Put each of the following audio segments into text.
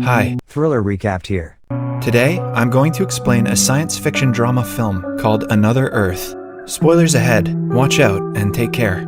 Hi, Thriller recapped here. today I'm going to explain a science fiction drama film called Another Earth. Spoilers ahead, watch out and take care.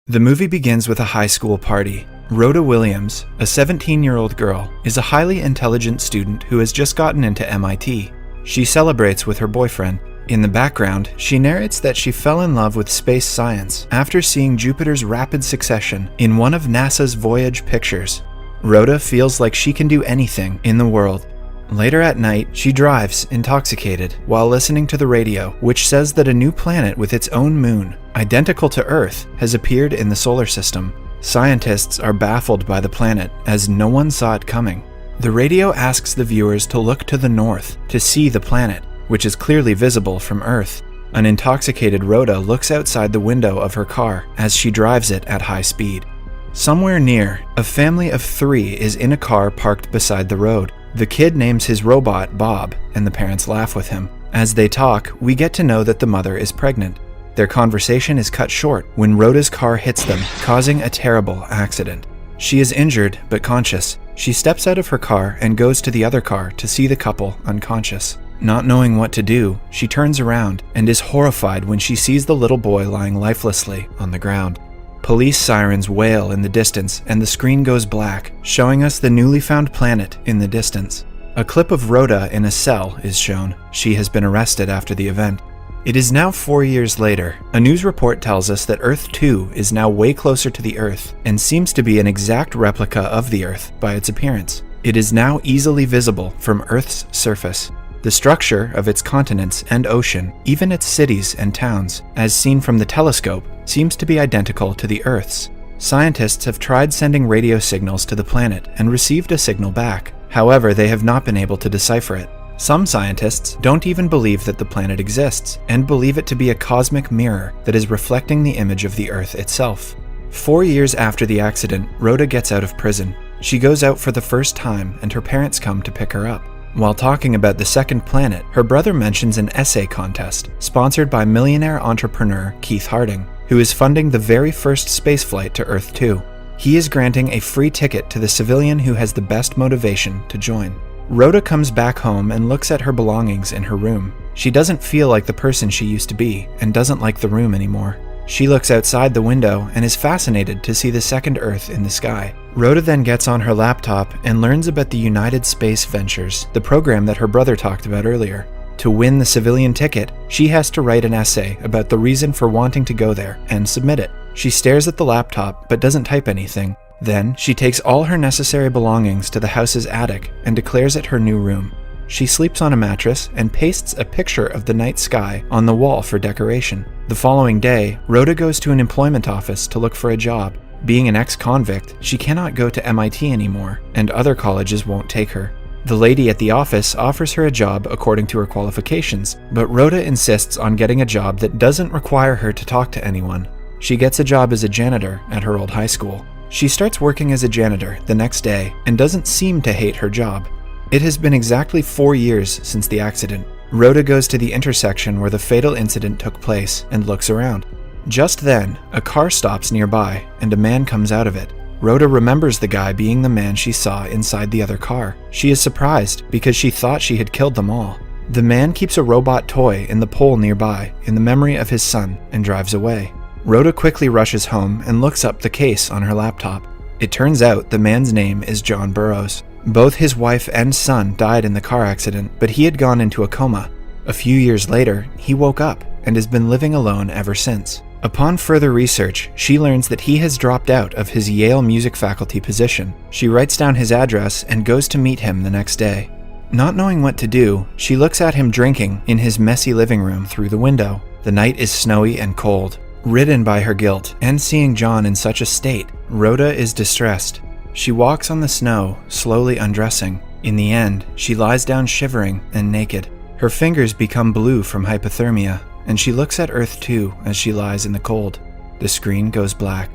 The movie begins with a high school party. Rhoda Williams, a 17-year-old girl, is a highly intelligent student who has just gotten into MIT. She celebrates with her boyfriend. In the background, she narrates that she fell in love with space science after seeing Jupiter's rapid succession in one of NASA's Voyage pictures. Rhoda feels like she can do anything in the world. Later at night, she drives, intoxicated, while listening to the radio, which says that a new planet with its own moon, identical to Earth, has appeared in the solar system. Scientists are baffled by the planet, as no one saw it coming. The radio asks the viewers to look to the north to see the planet, which is clearly visible from Earth. An intoxicated Rhoda looks outside the window of her car as she drives it at high speed. Somewhere near, a family of 3 is in a car parked beside the road. The kid names his robot Bob, and the parents laugh with him. As they talk, we get to know that the mother is pregnant. Their conversation is cut short when Rhoda's car hits them, causing a terrible accident. She is injured but conscious. She steps out of her car and goes to the other car to see the couple unconscious. Not knowing what to do, she turns around and is horrified when she sees the little boy lying lifelessly on the ground. Police sirens wail in the distance and the screen goes black, showing us the newly found planet in the distance. A clip of Rhoda in a cell is shown. She has been arrested after the event. It is now 4 years later. A news report tells us that Earth 2 is now way closer to the Earth and seems to be an exact replica of the Earth by its appearance. It is now easily visible from Earth's surface. The structure of its continents and ocean, even its cities and towns, as seen from the telescope, seems to be identical to the Earth's. Scientists have tried sending radio signals to the planet and received a signal back. However, they have not been able to decipher it. Some scientists don't even believe that the planet exists and believe it to be a cosmic mirror that is reflecting the image of the Earth itself. 4 years after the accident, Rhoda gets out of prison. She goes out for the first time and her parents come to pick her up. While talking about the second planet, her brother mentions an essay contest sponsored by millionaire entrepreneur Keith Harding, who is funding the very first spaceflight to Earth 2. He is granting a free ticket to the civilian who has the best motivation to join. Rhoda comes back home and looks at her belongings in her room. She doesn't feel like the person she used to be and doesn't like the room anymore. She looks outside the window and is fascinated to see the second Earth in the sky. Rhoda then gets on her laptop and learns about the United Space Ventures, the program that her brother talked about earlier. To win the civilian ticket, she has to write an essay about the reason for wanting to go there and submit it. She stares at the laptop but doesn't type anything. Then, she takes all her necessary belongings to the house's attic and declares it her new room. She sleeps on a mattress and pastes a picture of the night sky on the wall for decoration. The following day, Rhoda goes to an employment office to look for a job. Being an ex-convict, she cannot go to MIT anymore, and other colleges won't take her. The lady at the office offers her a job according to her qualifications, but Rhoda insists on getting a job that doesn't require her to talk to anyone. She gets a job as a janitor at her old high school. She starts working as a janitor the next day and doesn't seem to hate her job. It has been exactly 4 years since the accident. Rhoda goes to the intersection where the fatal incident took place and looks around. Just then, a car stops nearby and a man comes out of it. Rhoda remembers the guy being the man she saw inside the other car. She is surprised because she thought she had killed them all. The man keeps a robot toy in the pole nearby in the memory of his son and drives away. Rhoda quickly rushes home and looks up the case on her laptop. It turns out the man's name is John Burroughs. Both his wife and son died in the car accident, but he had gone into a coma. A few years later, he woke up and has been living alone ever since. Upon further research, she learns that he has dropped out of his Yale music faculty position. She writes down his address and goes to meet him the next day. Not knowing what to do, she looks at him drinking in his messy living room through the window. The night is snowy and cold. Ridden by her guilt and seeing John in such a state, Rhoda is distressed. She walks on the snow, slowly undressing. In the end, she lies down shivering and naked. Her fingers become blue from hypothermia, and she looks at Earth 2 as she lies in the cold. The screen goes black.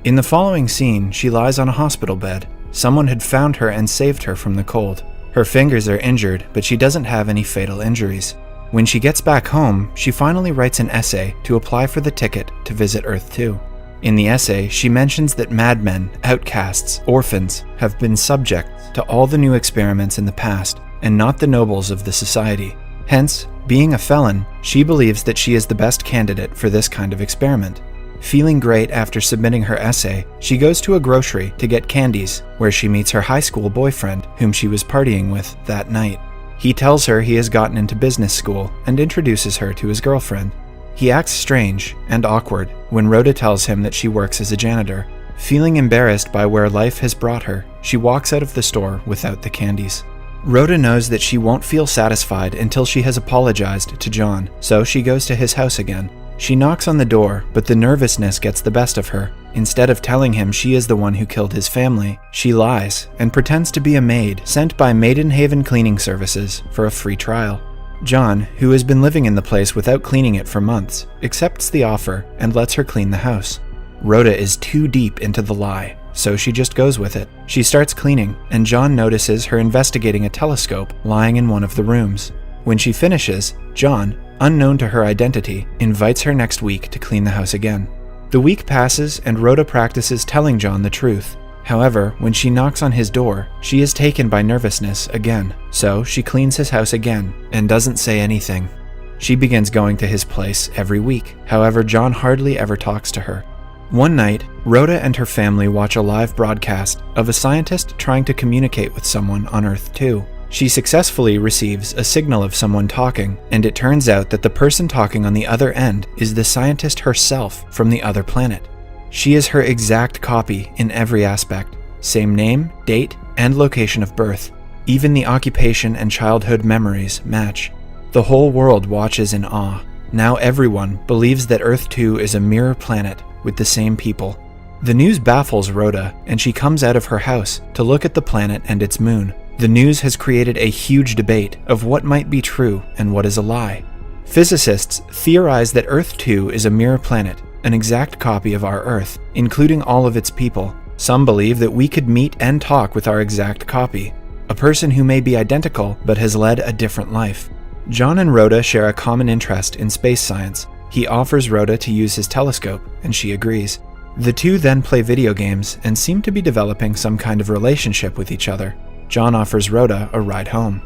In the following scene, she lies on a hospital bed. Someone had found her and saved her from the cold. Her fingers are injured, but she doesn't have any fatal injuries. When she gets back home, she finally writes an essay to apply for the ticket to visit Earth 2. In the essay, she mentions that madmen, outcasts, orphans have been subject to all the new experiments in the past, and not the nobles of the society. Hence, being a felon, she believes that she is the best candidate for this kind of experiment. Feeling great after submitting her essay, she goes to a grocery to get candies, where she meets her high school boyfriend, whom she was partying with that night. He tells her he has gotten into business school and introduces her to his girlfriend. He acts strange and awkward when Rhoda tells him that she works as a janitor. Feeling embarrassed by where life has brought her, she walks out of the store without the candies. Rhoda knows that she won't feel satisfied until she has apologized to John, so she goes to his house again. She knocks on the door, but the nervousness gets the best of her. Instead of telling him she is the one who killed his family, she lies and pretends to be a maid sent by Maidenhaven Cleaning Services for a free trial. John, who has been living in the place without cleaning it for months, accepts the offer and lets her clean the house. Rhoda is too deep into the lie, so she just goes with it. She starts cleaning, and John notices her investigating a telescope lying in one of the rooms. When she finishes, John, unknown to her identity, invites her next week to clean the house again. The week passes and Rhoda practices telling John the truth. However, when she knocks on his door, she is taken by nervousness again, so she cleans his house again and doesn't say anything. She begins going to his place every week. However, John hardly ever talks to her. One night, Rhoda and her family watch a live broadcast of a scientist trying to communicate with someone on Earth 2. She successfully receives a signal of someone talking, and it turns out that the person talking on the other end is the scientist herself from the other planet. She is her exact copy in every aspect. Same name, date, and location of birth. Even the occupation and childhood memories match. The whole world watches in awe. Now everyone believes that Earth 2 is a mirror planet with the same people. The news baffles Rhoda, and she comes out of her house to look at the planet and its moon. The news has created a huge debate of what might be true and what is a lie. Physicists theorize that Earth 2 is a mirror planet, an exact copy of our Earth, including all of its people. Some believe that we could meet and talk with our exact copy, a person who may be identical but has led a different life. John and Rhoda share a common interest in space science. He offers Rhoda to use his telescope, and she agrees. The two then play video games and seem to be developing some kind of relationship with each other. John offers Rhoda a ride home.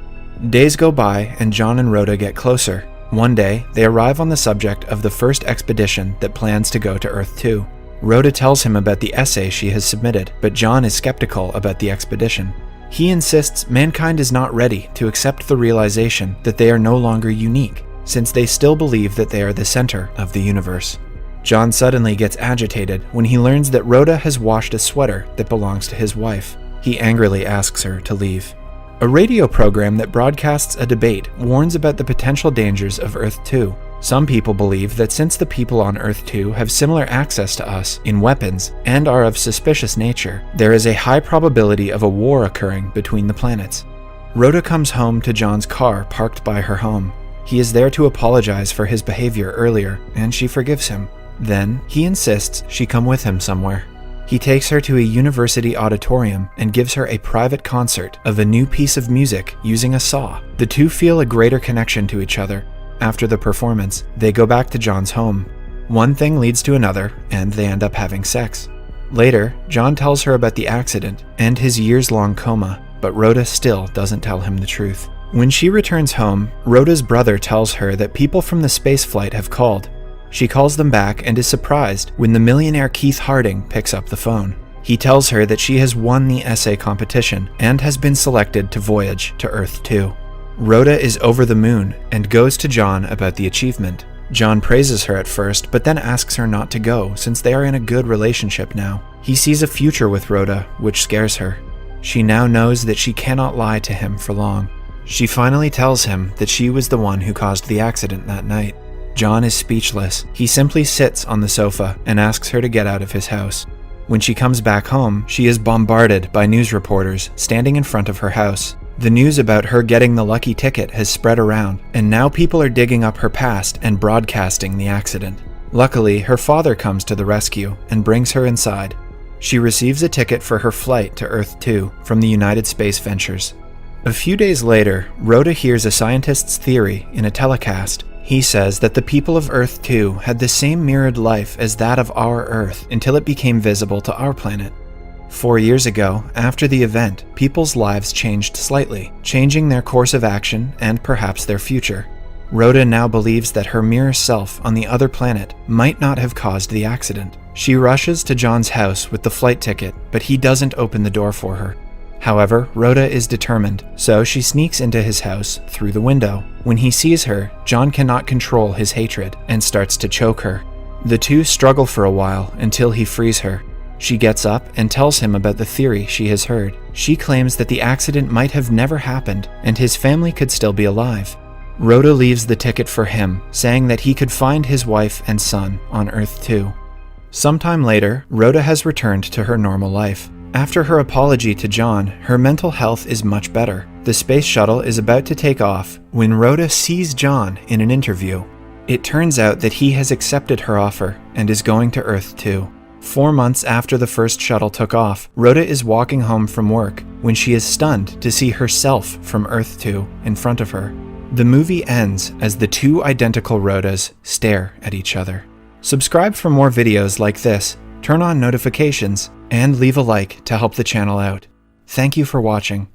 Days go by and John and Rhoda get closer. One day, they arrive on the subject of the first expedition that plans to go to Earth 2. Rhoda tells him about the essay she has submitted, but John is skeptical about the expedition. He insists mankind is not ready to accept the realization that they are no longer unique, since they still believe that they are the center of the universe. John suddenly gets agitated when he learns that Rhoda has washed a sweater that belongs to his wife. He angrily asks her to leave. A radio program that broadcasts a debate warns about the potential dangers of Earth 2. Some people believe that since the people on Earth 2 have similar access to us in weapons and are of suspicious nature, there is a high probability of a war occurring between the planets. Rhoda comes home to John's car parked by her home. He is there to apologize for his behavior earlier, and she forgives him. Then, he insists she come with him somewhere. He takes her to a university auditorium and gives her a private concert of a new piece of music using a saw. The two feel a greater connection to each other. After the performance, they go back to John's home. One thing leads to another, and they end up having sex. Later, John tells her about the accident and his years-long coma, but Rhoda still doesn't tell him the truth. When she returns home, Rhoda's brother tells her that people from the spaceflight have called. She calls them back and is surprised when the millionaire Keith Harding picks up the phone. He tells her that she has won the essay competition and has been selected to voyage to Earth 2. Rhoda is over the moon and goes to John about the achievement. John praises her at first, but then asks her not to go since they are in a good relationship now. He sees a future with Rhoda, which scares her. She now knows that she cannot lie to him for long. She finally tells him that she was the one who caused the accident that night. John is speechless. He simply sits on the sofa and asks her to get out of his house. When she comes back home, she is bombarded by news reporters standing in front of her house. The news about her getting the lucky ticket has spread around, and now people are digging up her past and broadcasting the accident. Luckily, her father comes to the rescue and brings her inside. She receives a ticket for her flight to Earth 2 from the United Space Ventures. A few days later, Rhoda hears a scientist's theory in a telecast. He says that the people of Earth 2 had the same mirrored life as that of our Earth until it became visible to our planet. 4 years ago, after the event, people's lives changed slightly, changing their course of action and perhaps their future. Rhoda now believes that her mirror self on the other planet might not have caused the accident. She rushes to John's house with the flight ticket, but he doesn't open the door for her. However, Rhoda is determined, so she sneaks into his house through the window. When he sees her, John cannot control his hatred and starts to choke her. The two struggle for a while until he frees her. She gets up and tells him about the theory she has heard. She claims that the accident might have never happened and his family could still be alive. Rhoda leaves the ticket for him, saying that he could find his wife and son on Earth 2. Sometime later, Rhoda has returned to her normal life. After her apology to John, her mental health is much better. The space shuttle is about to take off when Rhoda sees John in an interview. It turns out that he has accepted her offer and is going to Earth 2. 4 months after the first shuttle took off, Rhoda is walking home from work when she is stunned to see herself from Earth 2 in front of her. The movie ends as the two identical Rhodas stare at each other. Subscribe for more videos like this, turn on notifications, and leave a like to help the channel out. Thank you for watching.